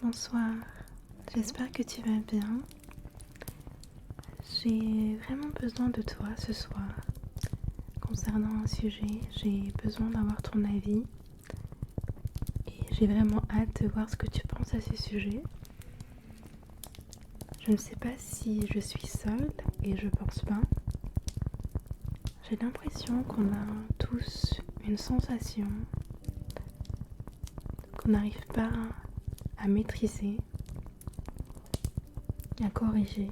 Bonsoir, j'espère que tu vas bien. J'ai vraiment besoin de toi ce soir. Concernant un sujet, j'ai besoin d'avoir ton avis et j'ai vraiment hâte de voir ce que tu penses à ce sujet. Je ne sais pas si je suis seule et je pense pas. J'ai l'impression qu'on a tous une sensation qu'on n'arrive pas à maîtriser, à corriger,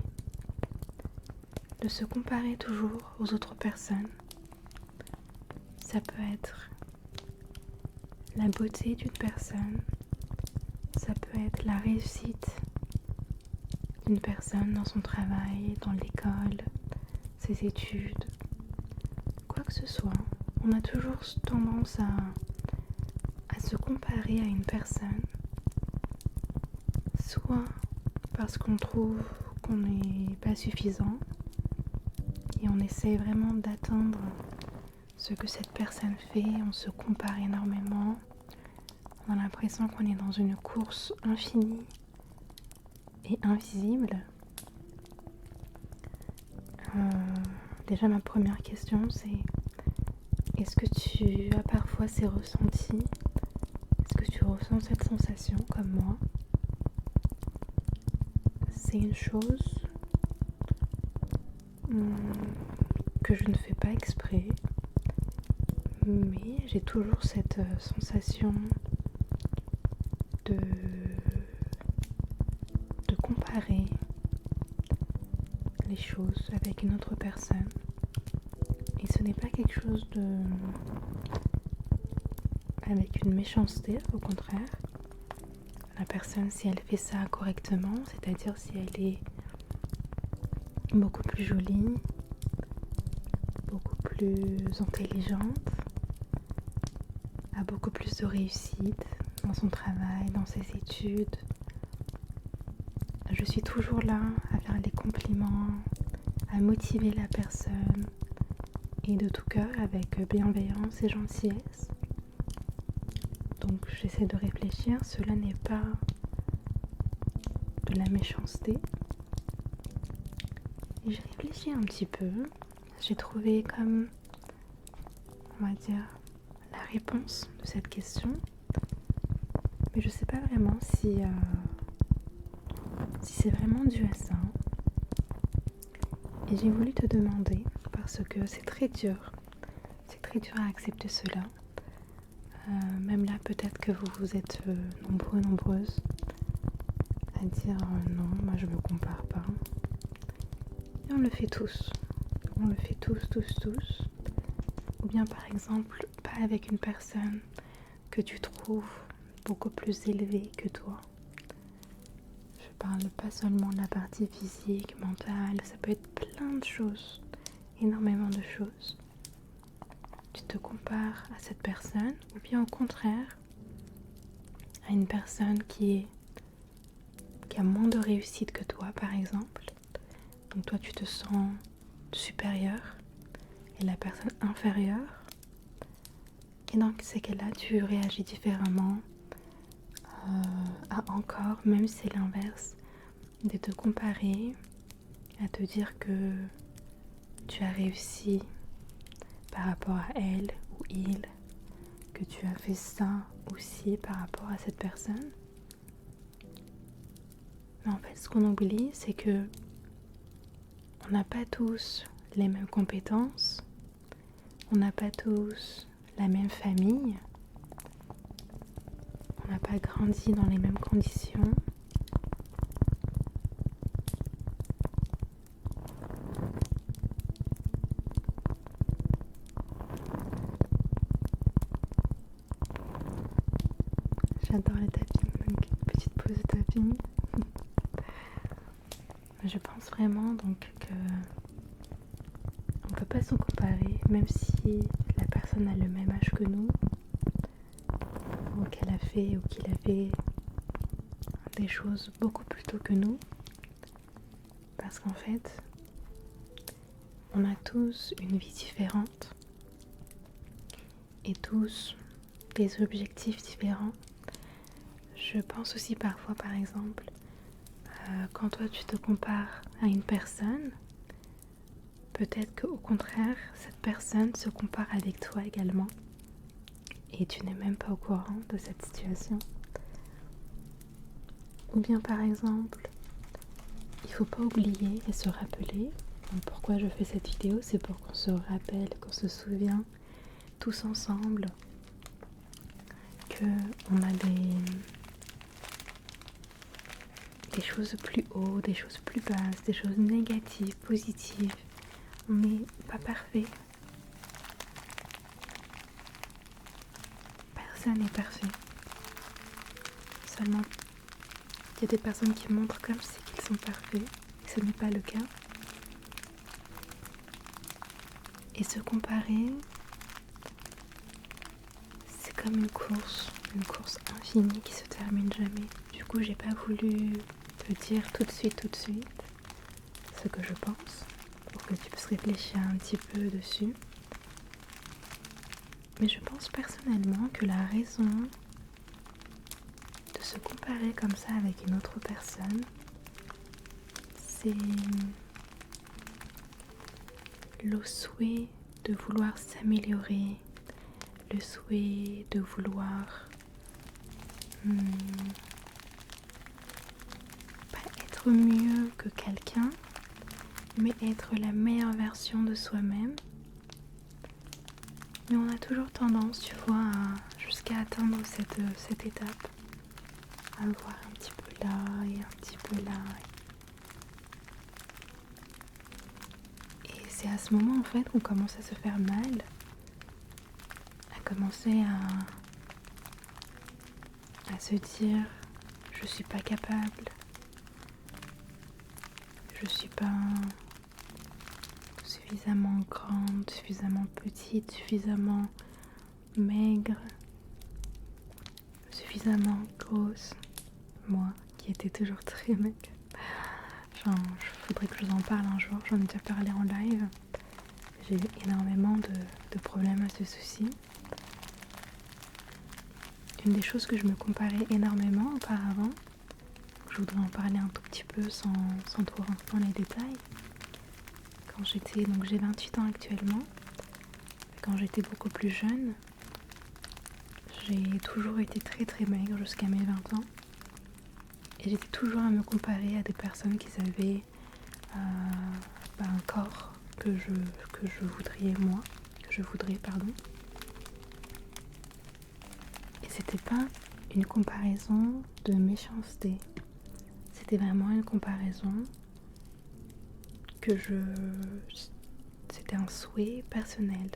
de se comparer toujours aux autres personnes. Ça peut être la beauté d'une personne, ça peut être la réussite d'une personne dans son travail, dans l'école, ses études, quoi que ce soit. On a toujours tendance à se comparer à une personne, soit parce qu'on trouve qu'on n'est pas suffisant et on essaie vraiment d'atteindre ce que cette personne fait, on se compare énormément, on a l'impression qu'on est dans une course infinie et invisible. Déjà ma première question c'est: est-ce que tu as parfois ces ressentis? Est-ce que tu ressens cette sensation comme moi? C'est une chose que je ne fais pas exprès, mais j'ai toujours cette sensation de comparer les choses avec une autre personne. Et ce n'est pas quelque chose avec une méchanceté, au contraire. La personne, si elle fait ça correctement, c'est-à-dire si elle est beaucoup plus jolie, beaucoup plus intelligente, a beaucoup plus de réussite dans son travail, dans ses études, je suis toujours là à faire des compliments, à motiver la personne, et de tout cœur, avec bienveillance et gentillesse. Donc j'essaie de réfléchir, cela n'est pas de la méchanceté. Et j'ai réfléchi un petit peu, j'ai trouvé comme, on va dire, la réponse de cette question, mais je sais pas vraiment si c'est vraiment dû à ça. Et j'ai voulu te demander, parce que c'est très dur à accepter cela. Même là, peut-être que vous êtes nombreuses à dire non, moi je me compare pas. Et on le fait tous. On le fait tous. Ou bien par exemple, pas avec une personne que tu trouves beaucoup plus élevée que toi. Je parle pas seulement de la partie physique, mentale, ça peut être plein de choses, énormément de choses. Tu te compares à cette personne, ou bien au contraire à une personne qui a moins de réussite que toi, par exemple. Donc toi tu te sens supérieur et la personne inférieure, et dans ces cas-là tu réagis différemment à encore, même si c'est l'inverse, de te comparer, à te dire que tu as réussi par rapport à elle ou il, que tu as fait ça aussi par rapport à cette personne. Mais en fait, ce qu'on oublie, c'est que on n'a pas tous les mêmes compétences, on n'a pas tous la même famille, on n'a pas grandi dans les mêmes conditions. J'adore le tapping, donc petite pause de tapping. Je pense vraiment donc que on peut pas se comparer, même si la personne a le même âge que nous, ou qu'elle a fait ou qu'il a fait des choses beaucoup plus tôt que nous, parce qu'en fait on a tous une vie différente et tous des objectifs différents. je pense aussi parfois, par exemple, quand toi tu te compares à une personne, peut-être qu'au contraire, cette personne se compare avec toi également et tu n'es même pas au courant de cette situation. Ou bien par exemple, il ne faut pas oublier et se rappeler, donc pourquoi je fais cette vidéo, c'est pour qu'on se rappelle, qu'on se souvienne tous ensemble qu'on a des choses plus hautes, des choses plus basses, des choses négatives, positives. On n'est pas parfait. Personne n'est parfait. Seulement, il y a des personnes qui montrent comme si qu'ils sont parfaits, et ce n'est pas le cas. Et se comparer, c'est comme une course infinie qui se termine jamais. Du coup, j'ai pas voulu te dire tout de suite ce que je pense, pour que tu puisses réfléchir un petit peu dessus. Mais je pense personnellement que la raison de se comparer comme ça avec une autre personne, c'est le souhait de vouloir s'améliorer, le souhait de vouloir pas être mieux que quelqu'un, mais être la meilleure version de soi-même. Mais on a toujours tendance, tu vois, jusqu'à atteindre cette étape, à le voir un petit peu là et un petit peu là. Et c'est à ce moment en fait qu'on commence à se faire mal, à commencer à se dire je suis pas capable, je suis pas suffisamment grande, suffisamment petite, suffisamment maigre, suffisamment grosse. Moi qui étais toujours très maigre. Genre, faudrait que je vous en parle un jour, j'en ai déjà parlé en live. J'ai eu énormément de problèmes à ce souci. Une des choses que je me comparais énormément auparavant, je voudrais en parler un tout petit peu sans trop rentrer dans les détails. Quand j'étais, donc j'ai 28 ans actuellement, quand j'étais beaucoup plus jeune, j'ai toujours été très très maigre jusqu'à mes 20 ans. Et j'étais toujours à me comparer à des personnes qui avaient un corps que je voudrais, pardon. Et c'était pas une comparaison de méchanceté. C'était vraiment une comparaison c'était un souhait personnel.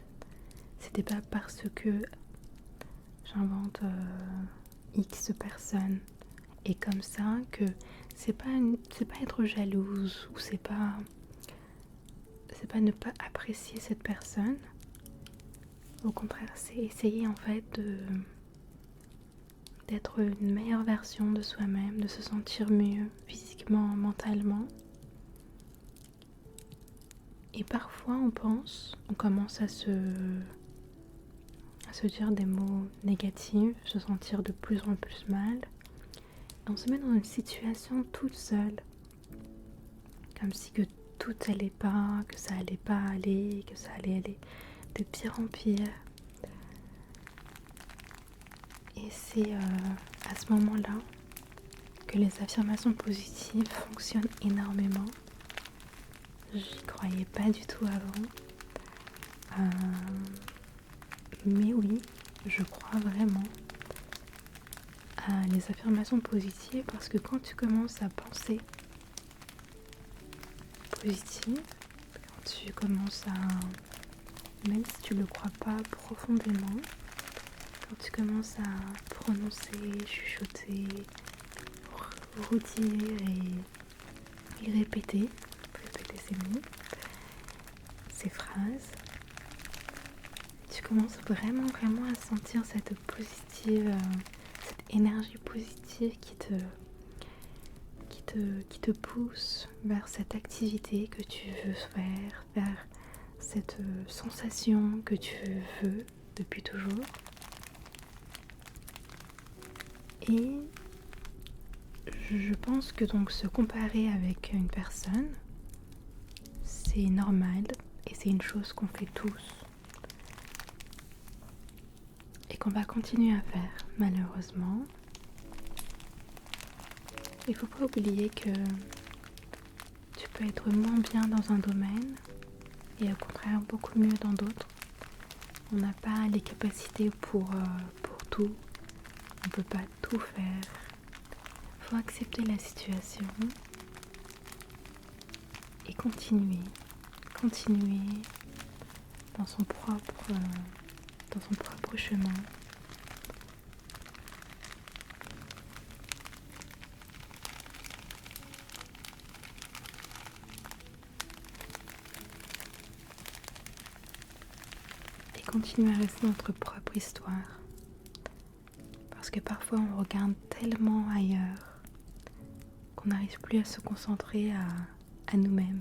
C'était pas parce que j'invente X personnes et comme ça que c'est pas être jalouse ou c'est pas ne pas apprécier cette personne. Au contraire, c'est essayer en fait d'être une meilleure version de soi-même, de se sentir mieux physiquement, mentalement. Et parfois on commence à se dire des mots négatifs, se sentir de plus en plus mal. Et on se met dans une situation toute seule, comme si que tout allait pas, que ça allait pas aller, que ça allait aller de pire en pire. Et c'est à ce moment-là que les affirmations positives fonctionnent énormément. J'y croyais pas du tout avant. Mais oui, je crois vraiment à les affirmations positives parce que quand tu commences à penser positif, quand tu commences même si tu ne le crois pas profondément, quand tu commences à prononcer, chuchoter, redire et répéter ces mots, ces phrases, tu commences vraiment à sentir cette énergie positive qui te pousse vers cette activité que tu veux faire, vers cette sensation que tu veux depuis toujours. Et Je pense que donc se comparer avec une personne, c'est normal et c'est une chose qu'on fait tous et qu'on va continuer à faire malheureusement. Il faut pas oublier que tu peux être moins bien dans un domaine et au contraire beaucoup mieux dans d'autres. On n'a pas les capacités pour tout, on ne peut pas tout faire. Il faut accepter la situation et continuer dans son propre chemin. Et continuer à rester notre propre histoire. Parce que parfois on regarde tellement ailleurs qu'on n'arrive plus à se concentrer à nous-mêmes.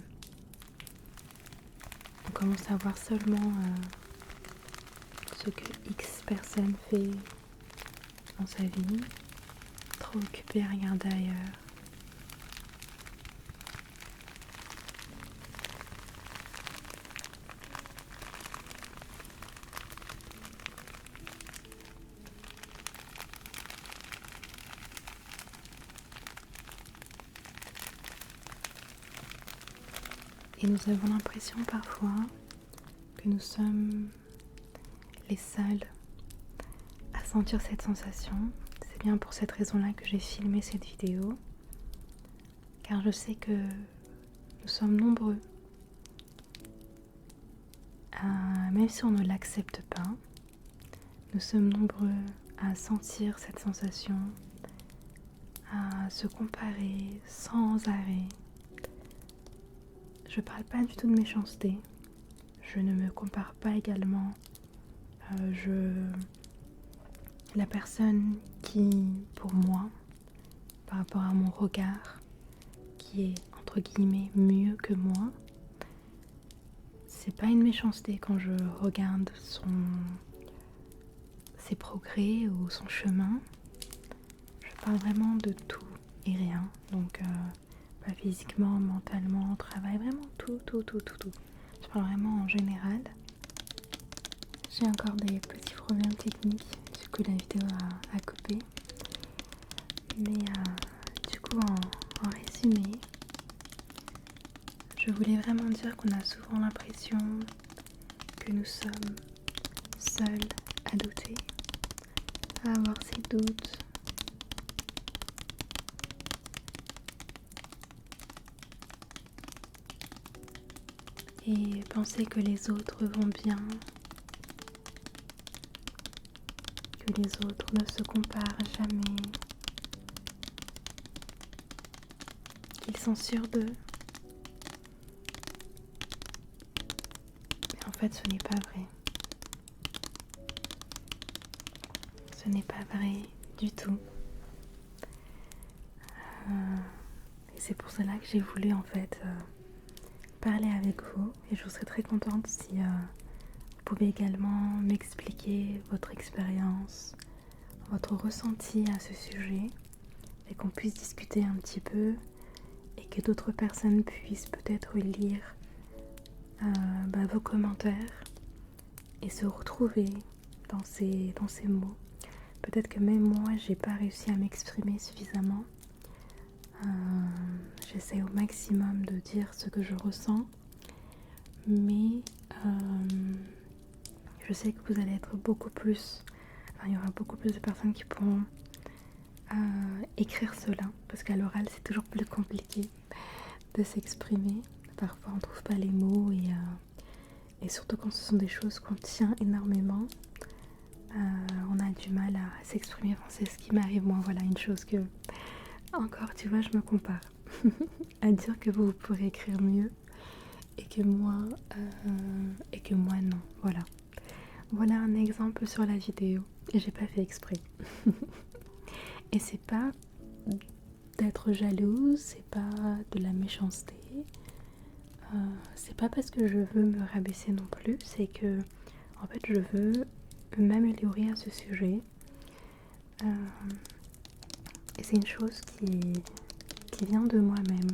On commence à voir seulement ce que X personne fait dans sa vie, trop occupé à regarder ailleurs. Et nous avons l'impression parfois que nous sommes les seuls à sentir cette sensation. C'est bien pour cette raison-là que j'ai filmé cette vidéo, car je sais que nous sommes nombreux, même si on ne l'accepte pas, nous sommes nombreux à sentir cette sensation, à se comparer sans arrêt. Je parle pas du tout de méchanceté, je ne me compare pas également. La personne qui, pour moi, par rapport à mon regard, qui est entre guillemets mieux que moi, c'est pas une méchanceté quand je regarde ses progrès ou son chemin. Je parle vraiment de tout et rien, donc pas physiquement, mentalement, travail, vraiment tout. Je parle vraiment en général. J'ai encore des petits problèmes techniques, du coup la vidéo a coupé. Mais du coup en résumé, je voulais vraiment dire qu'on a souvent l'impression que nous sommes seuls à douter, à avoir ces doutes. Et penser que les autres vont bien, que les autres ne se comparent jamais, qu'ils sont sûrs d'eux. Mais en fait, ce n'est pas vrai. Ce n'est pas vrai du tout. Et c'est pour cela que j'ai voulu en fait parler avec vous. Et je serais très contente si vous pouvez également m'expliquer votre expérience, votre ressenti à ce sujet, et qu'on puisse discuter un petit peu et que d'autres personnes puissent peut-être lire vos commentaires et se retrouver dans ces mots. Peut-être que même moi j'ai pas réussi à m'exprimer suffisamment. J'essaie au maximum de dire ce que je ressens, mais je sais que vous allez être beaucoup plus, il y aura beaucoup plus de personnes qui pourront écrire cela, parce qu'à l'oral c'est toujours plus compliqué de s'exprimer. Parfois on trouve pas les mots et surtout quand ce sont des choses qu'on tient énormément, on a du mal à s'exprimer. Enfin, c'est ce qui m'arrive moi, voilà, une chose que encore tu vois je me compare à dire que vous pourrez écrire mieux et que moi non, voilà un exemple sur la vidéo et j'ai pas fait exprès. Et c'est pas d'être jalouse, c'est pas de la méchanceté, c'est pas parce que je veux me rabaisser non plus, c'est que en fait je veux m'améliorer à ce sujet. Et c'est une chose qui vient de moi-même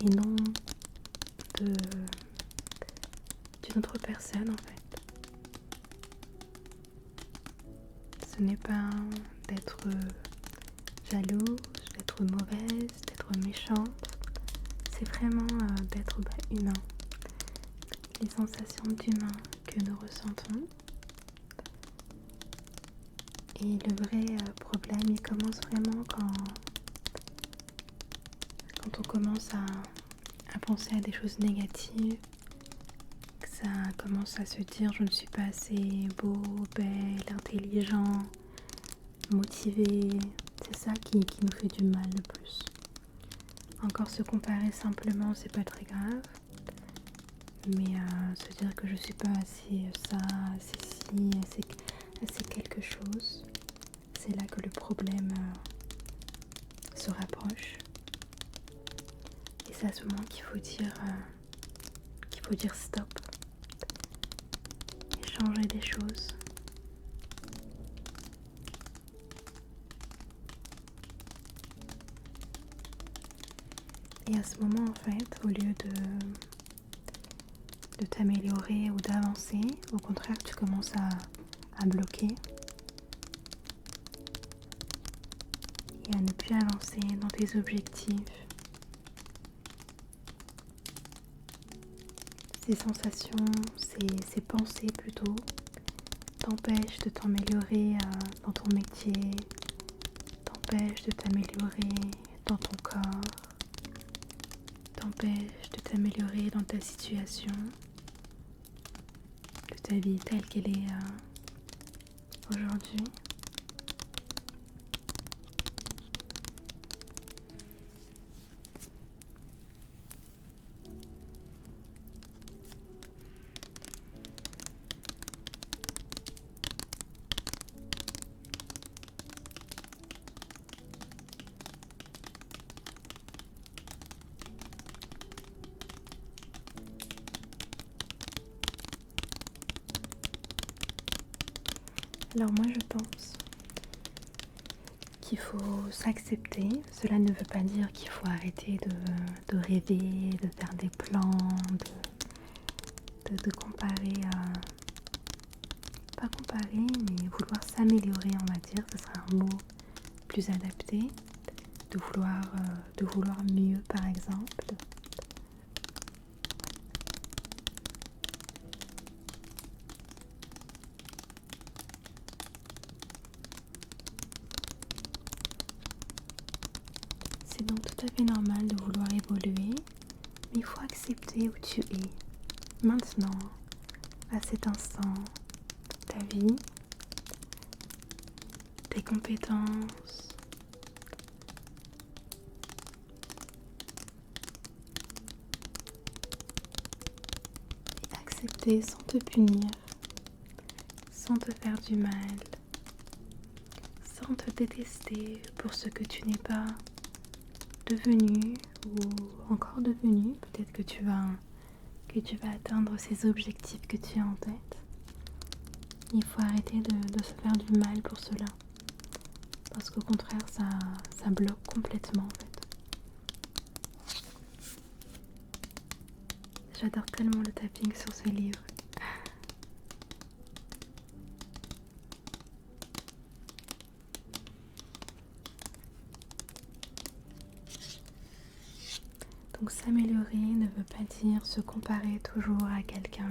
et non de d'une autre personne en fait. Ce n'est pas d'être jalouse, d'être mauvaise, d'être méchante. C'est vraiment d'être humain. Les sensations d'humain que nous ressentons. Et le vrai problème, il commence vraiment quand on commence à penser à des choses négatives, que ça commence à se dire je ne suis pas assez beau, belle, intelligent, motivé. C'est ça qui nous fait du mal le plus. Encore se comparer simplement, c'est pas très grave. Mais se dire que je suis pas assez ça, assez ci, assez quelque chose, c'est là que le problème se rapproche. Et c'est à ce moment qu'il faut dire stop et changer des choses. Et à ce moment, en fait, au lieu de t'améliorer ou d'avancer, au contraire, tu commences à bloquer et à ne plus avancer dans tes objectifs. Ces sensations, ces pensées plutôt, t'empêchent de t'améliorer dans ton métier, t'empêchent de t'améliorer dans ton corps, t'empêchent de t'améliorer dans ta situation, de ta vie telle qu'elle est aujourd'hui. Alors moi je pense qu'il faut s'accepter. Cela ne veut pas dire qu'il faut arrêter de rêver, de faire des plans, de comparer, pas comparer, mais vouloir s'améliorer, on va dire, ce sera un mot plus adapté, de vouloir mieux par exemple. C'est donc tout à fait normal de vouloir évoluer, mais il faut accepter où tu es, maintenant, à cet instant, ta vie, tes compétences, et accepter sans te punir, sans te faire du mal, sans te détester pour ce que tu n'es pas devenu ou encore devenu. Peut-être que tu vas atteindre ces objectifs que tu as en tête. Il faut arrêter de se faire du mal pour cela, parce qu'au contraire ça bloque complètement en fait. J'adore tellement le tapping sur ce livre. Donc s'améliorer ne veut pas dire se comparer toujours à quelqu'un.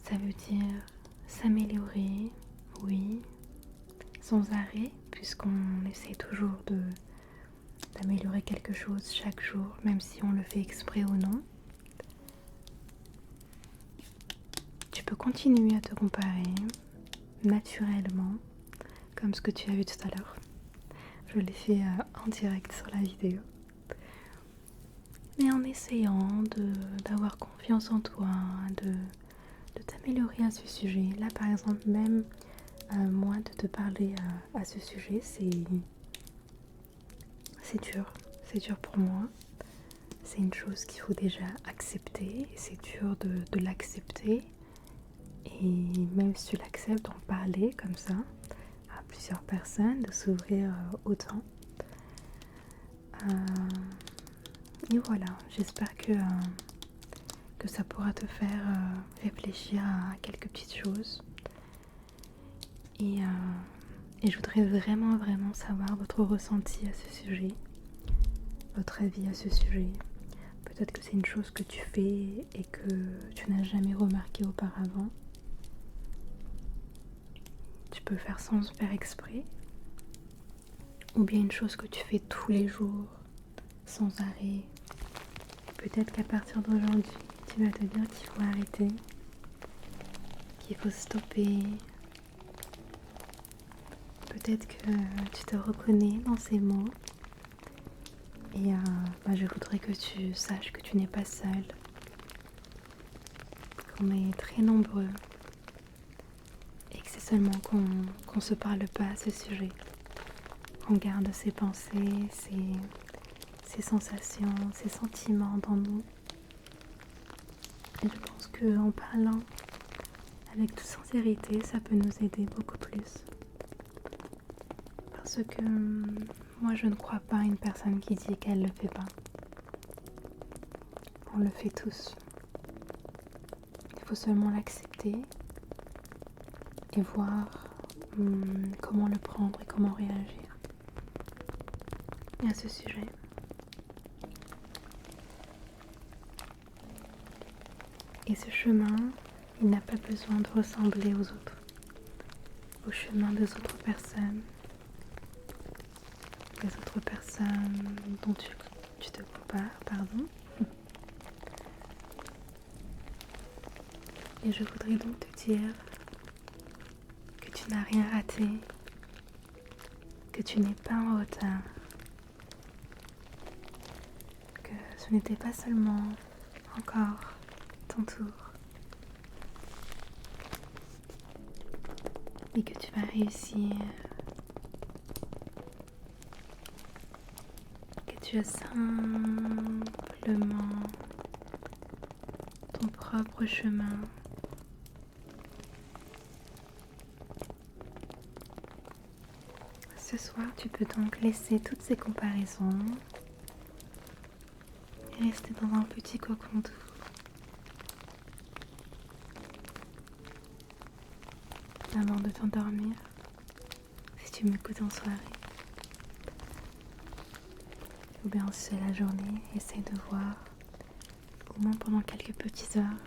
Ça veut dire s'améliorer, oui, sans arrêt, puisqu'on essaie toujours d'améliorer quelque chose chaque jour, même si on le fait exprès ou non. Tu peux continuer à te comparer naturellement, comme ce que tu as vu tout à l'heure. Je l'ai fait en direct sur la vidéo. Mais en essayant d'avoir confiance en toi, de t'améliorer à ce sujet. Là par exemple, même moi de te parler à ce sujet, c'est dur. C'est dur pour moi. C'est une chose qu'il faut déjà accepter. Et c'est dur de l'accepter. Et même si tu l'acceptes, d'en parler comme ça, plusieurs personnes, de s'ouvrir autant. Et voilà, j'espère que ça pourra te faire réfléchir à quelques petites choses. Et je voudrais vraiment savoir votre ressenti à ce sujet, votre avis à ce sujet. Peut-être que c'est une chose que tu fais et que tu n'as jamais remarqué auparavant. Tu peux faire sans faire exprès. Ou bien une chose que tu fais tous les jours, sans arrêt. Peut-être qu'à partir d'aujourd'hui, tu vas te dire qu'il faut arrêter, qu'il faut stopper. Peut-être que tu te reconnais dans ces mots. Et je voudrais que tu saches que tu n'es pas seul. Qu'on est très nombreux. Et que c'est seulement qu'on se parle pas à ce sujet. Qu'on garde ses pensées, ses sensations, ses sentiments dans nous. Et je pense qu'en parlant avec toute sincérité, ça peut nous aider beaucoup plus. Parce que moi, je ne crois pas à une personne qui dit qu'elle ne le fait pas. On le fait tous. Il faut seulement l'accepter et voir comment le prendre et comment réagir à ce sujet. Et ce chemin, il n'a pas besoin de ressembler aux autres, au chemin des autres personnes dont tu te compares, pardon. Et je voudrais donc te dire que tu n'as rien raté, que tu n'es pas en retard, que ce n'était pas seulement encore ton tour, et que tu vas réussir, que tu as simplement ton propre chemin. Ce soir, tu peux donc laisser toutes ces comparaisons et rester dans un petit cocon doux. Avant de t'endormir, si tu m'écoutes en soirée. Ou bien si c'est la journée, essaye de voir, au moins pendant quelques petites heures,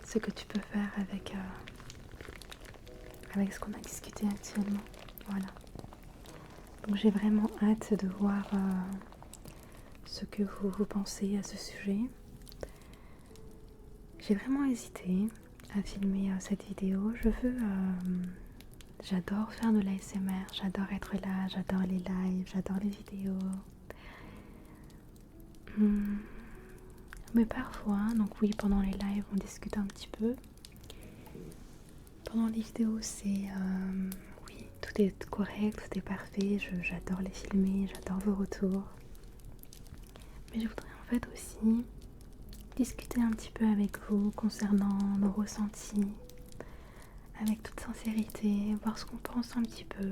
ce que tu peux faire avec ce qu'on a discuté actuellement. Voilà. Donc j'ai vraiment hâte de voir ce que vous pensez à ce sujet. J'ai vraiment hésité à filmer cette vidéo. J'adore faire de l'ASMR, j'adore être là, j'adore les lives, j'adore les vidéos. Mais parfois, donc oui, pendant les lives, on discute un petit peu. Pendant les vidéos, c'est oui, tout est correct, tout est parfait. J'adore les filmer, j'adore vos retours. Mais je voudrais en fait aussi discuter un petit peu avec vous concernant nos ressentis, avec toute sincérité, voir ce qu'on pense un petit peu,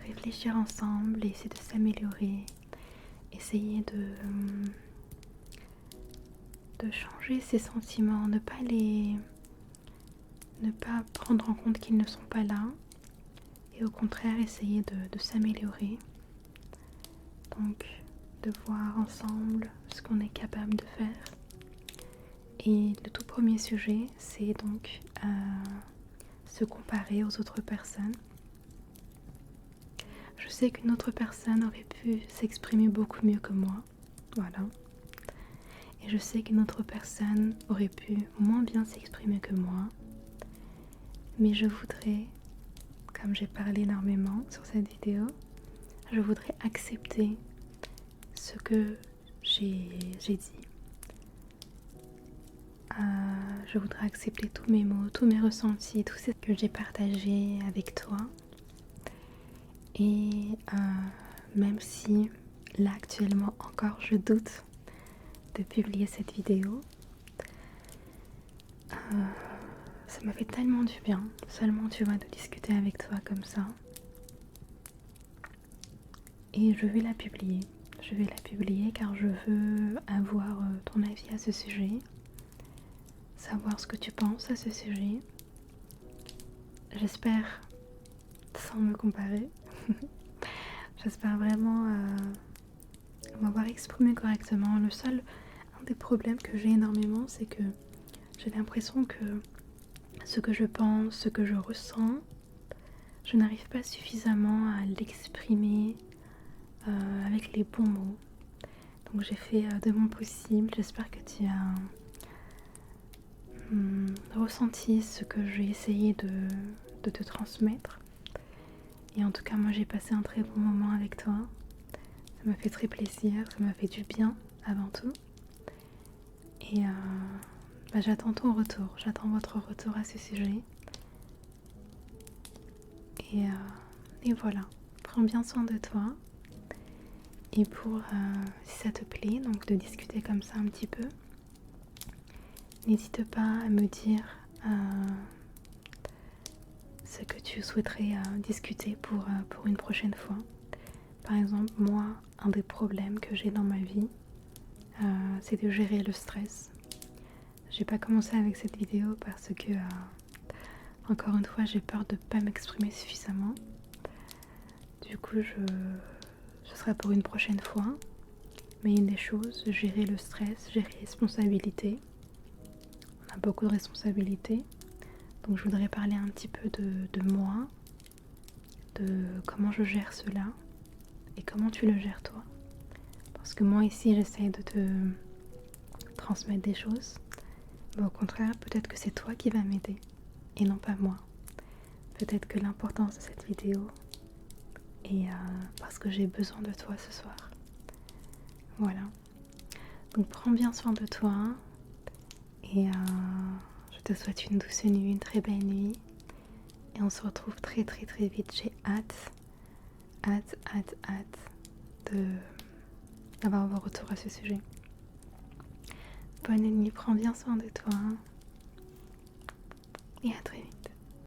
réfléchir ensemble et essayer de s'améliorer, essayer de changer ses sentiments, ne pas prendre en compte qu'ils ne sont pas là et au contraire essayer de s'améliorer. Donc de voir ensemble ce qu'on est capable de faire. Et le tout premier sujet, c'est donc se comparer aux autres personnes. Je sais qu'une autre personne aurait pu s'exprimer beaucoup mieux que moi, voilà. Et je sais qu'une autre personne aurait pu moins bien s'exprimer que moi. Mais je voudrais, comme j'ai parlé énormément sur cette vidéo, je voudrais accepter ce que j'ai dit. Je voudrais accepter tous mes mots, tous mes ressentis, tout ce que j'ai partagé avec toi. Et même si là actuellement encore je doute de publier cette vidéo, ça m'a fait tellement du bien, seulement tu vois, de discuter avec toi comme ça. Et je vais la publier. Je vais la publier car je veux avoir ton avis à ce sujet, savoir ce que tu penses à ce sujet. J'espère, sans me comparer, j'espère vraiment m'avoir exprimé correctement. Un des problèmes que j'ai énormément, c'est que j'ai l'impression que ce que je pense, ce que je ressens, je n'arrive pas suffisamment à l'exprimer avec les bons mots. Donc j'ai fait de mon possible. J'espère que tu as ressenti ce que j'ai essayé de te transmettre. Et en tout cas, moi j'ai passé un très bon moment avec toi. Ça m'a fait très plaisir, ça m'a fait du bien avant tout. Et j'attends ton retour, j'attends votre retour à ce sujet. Et voilà, prends bien soin de toi. Et pour, si ça te plaît, donc de discuter comme ça un petit peu, n'hésite pas à me dire ce que tu souhaiterais discuter pour une prochaine fois. Par exemple, moi, un des problèmes que j'ai dans ma vie, c'est de gérer le stress. J'ai pas commencé avec cette vidéo parce que, encore une fois, j'ai peur de pas m'exprimer suffisamment. Du coup, ce sera pour une prochaine fois. Mais une des choses, gérer le stress, gérer les responsabilités. On a beaucoup de responsabilités. Donc je voudrais parler un petit peu de moi, de comment je gère cela et comment tu le gères toi. Parce que moi ici, j'essaie de te transmettre des choses. Mais au contraire, peut-être que c'est toi qui vas m'aider et non pas moi. Peut-être que l'importance de cette vidéo est parce que j'ai besoin de toi ce soir. Voilà. Donc prends bien soin de toi et je te souhaite une douce nuit, une très belle nuit. Et on se retrouve très très très vite. J'ai hâte d'avoir vos retours à ce sujet. Bonne nuit, prends bien soin de toi. Et à très vite.